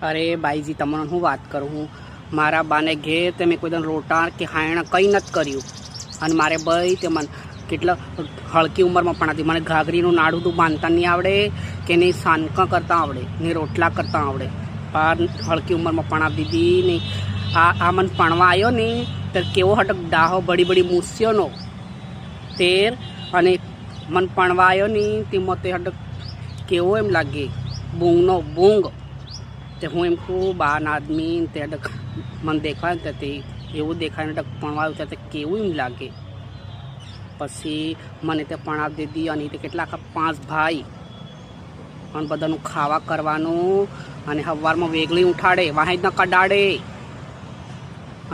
अरे भाईजी तमने हूँ बात करूँ हूँ मारा बाने घेर ते मैं कोई दिन रोटा के हायण कई नत कर्યું અને મારે ભાઈ તે મને કેટલા હળકી ઉંમરમાં પણ હતી મને ઘાઘરીનું નાડું તો બાંધતા નહીં આવડે કે નહીં સાનકા કરતા આવડે નહીં રોટલા કરતા આવડે પણ હળકી ઉંમરમાં પણ દીધી નહીં આ મને પણવા આવ્યો ને તો કેવો હટક ડાહો બડી બડી મૂસ્યોનો તેર અને મને પણવા આવ્યો ને તેમાં તે હટક કેવો એમ લાગે બૂંગનો બૂંગ તે હું એમ કહું બાર આદમી તે હટક મને દેખાય ને તે એવું દેખાય હટક પણવાયું તે કેવું એમ લાગે પછી મને તે પણાવ દીધી અને તે કેટલા 5 ભાઈ અને બધાનું ખાવા કરવાનું અને સવારમાં વેગળી ઉઠાડે વાહી જ ન કડાડે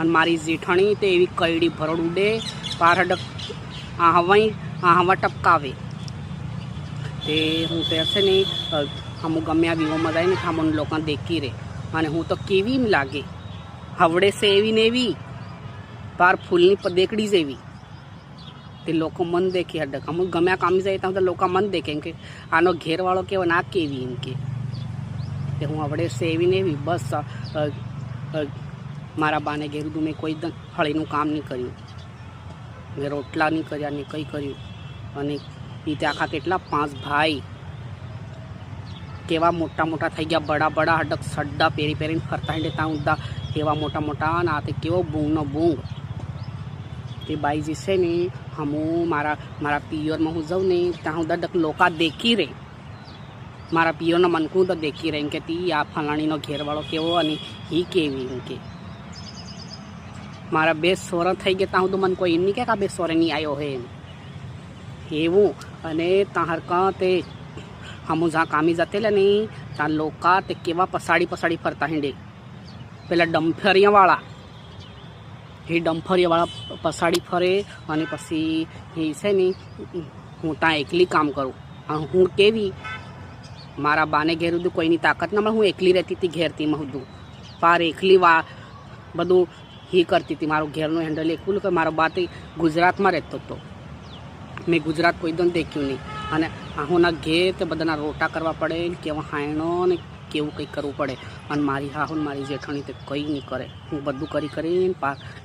અને મારી જેઠાણી તે એવી કઈડી ભરડ ઉડે પાર હડક હવા ટપકાવે તે હું તે હશે ને અમુક ગમે આ વિવોમાં જાય ને અમને લોકોને દેખી રહે અને હું તો કેવી એમ લાગે હવડે છે એવી ને એવી પાર ફૂલની દેકડી જેવી તે લોકો મન દેખે હડક અમુક ગમ્યા કામી જાય તો લોકો મન દેખે કે આનો ઘેરવાળો કેવો ના કેવી એમ કે હું હવડે છે એવી ને એવી બસ મારા બાને ઘેરું મેં કોઈ હળીનું કામ નહીં કર્યું મેં રોટલા નહીં કર્યા ને કંઈ કર્યું અને એ તે આખા કેટલા 5 ભાઈ કેવા મોટા મોટા થઈ ગયા બડા બડા હડક સડ્ડા પહેરી પહેરીને ફરતા હેડે ત્યાં ઉદ્દા એવા મોટા મોટા અને આ તે કેવો બૂંગનો બૂંગ તે બાઈજી છે ને હું મારા પિયરમાં હું જાઉં ને ત્યાં હું દડક લોકા દેખી રહે મારા પિયરના મનકું તો દેખી રહે એમ કે તી આ ફલાણીનો ઘેરવાળો કેવો અને એ કેવી એમ કે મારા 2 સોર થઈ ગયા ત્યાં હું તો મને કોઈ એમ નહીં કે આ 2 સોરે નહીં આવ્યો હે એમ એવું અને ત્યાં હરકા તે હમું જ્યાં કામી જતેલે નહીં ત્યાં લોકા તે કેવા પસાડી ફરતા હેંડે પેલા ડમ્ફરિયાવાળા એ ડમ્ફરિયાવાળા પસાડી ફરે અને પછી એ છે ને હું ત્યાં એકલી કામ કરું અને હું કેવી મારા બાને ઘેર હતું કોઈની તાકાત ના મળે હું એકલી રહેતી હતી ઘેરતીમાં હતું પાર એકલી બધું એ કરતી હતી મારું ઘેરનું હેન્ડલ એકલું કે મારો બા તે ગુજરાતમાં રહેતો હતો મેં ગુજરાત કોઈ દન દેખ્યું નહીં અને આહુના ઘેર તે બધાના રોટા કરવા પડે કેવા હાયણો ને કેવું કંઈક કરવું પડે અને મારી હાહુ ને મારી જેઠાણી તે કંઈ નહીં કરે હું બધું કરીને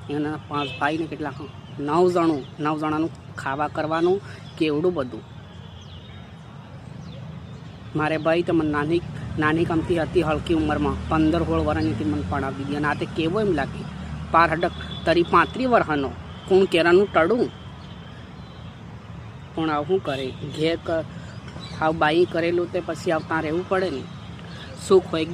એના 5 ભાઈને કેટલા 9 જણાનું ખાવા કરવાનું કેવડું બધું મારે ભાઈ તો મને નાની કમતી હતી હળકી ઉંમરમાં 15-16 વર્ષની મને પણાવી દીધી અને આ તે કેવો એમ લાગે પાર હડક તરી 35 વર્ષનો કોણ કેરાનું ટડું પણ આવું કરે ઘેર હાવ બાઈ કરેલું તે પછી આવતા રહેવું પડે ને સુખ હોય